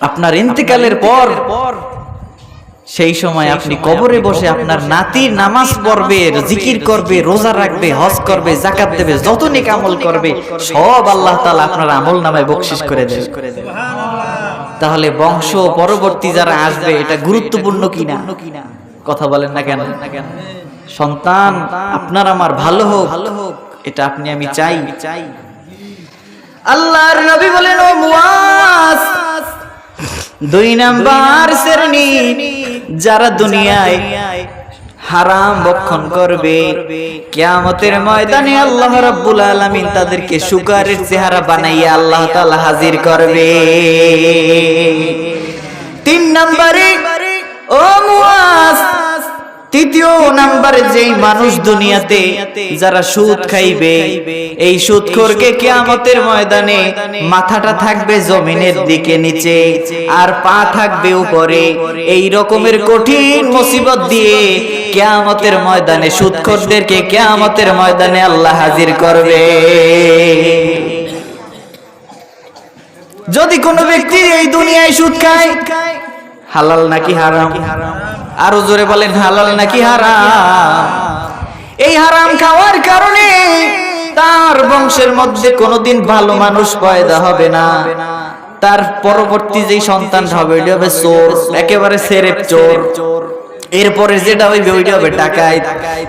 আপনার ইন্তেকালের পর সেই সময় আপনি কবরে বসে আপনার নাতির নামাজ পড়বে, জিকির করবে, রোজা রাখবে, হজ করবে, যাকাত দেবে, যত নেক আমল করবে সব আল্লাহ তাআলা আপনার আমলনামায় বকশিশ করে দেবে। তাহলে বংশ পরবর্তী যারা আসবে এটা গুরুত্বপূর্ণ কিনা? কথা বলেন না কেন? সন্তান আপনার আমার ভালো হোক, এটা আপনি আমি চাই। আল্লাহর নবী বলেন, ও মুআজ, 2 নাম্বার শ্রেণী যারা দুনিয়ায় হারাম ভক্ষণ করবে, কিয়ামতের ময়দানে আল্লাহ রাব্বুল আলামিন তাদেরকে শুকরের চেহারা বানাইয়া আল্লাহ তাআলা হাজির করবে। 3 নম্বরে, ও মুআজ, 3য় নম্বরে যেই মানুষ দুনিয়াতে যারা সুদ খাইবে, এই সুদখোরকে কিয়ামতের ময়দানে মাথাটা থাকবে জমিনের দিকে নিচে আর পা থাকবে উপরে, এই রকমের কঠিন মুসিবত দিয়ে কিয়ামতের ময়দানে সুদখোরদেরকে কিয়ামতের ময়দানে আল্লাহ হাজির করবে। যদি কোনো ব্যক্তি এই দুনিয়ায় সুদ খায়, হালাল নাকি হারাম? আরো জোরে বলেন, হালাল নাকি হারাম? এই হারাম খাওয়ার কারণে তার বংশের মধ্যে কোনোদিন ভালো মানুষ পয়দা হবে না। তার পরবর্তী যে সন্তান হবে ওইটা হবে চোর, একেবারে সেরেপ চোর। এরপরে যেটা হইবে ওইটা হবে ডাকাইত।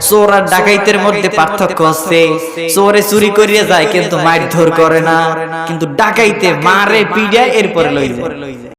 চোর আর ডাকাইতের মধ্যে পার্থক্য হচ্ছে, চোরে চুরি করিয়া যায় কিন্তু মারধর করে না, কিন্তু ডাকাইতে মারে পিড়ায় এরপরে লই যায়।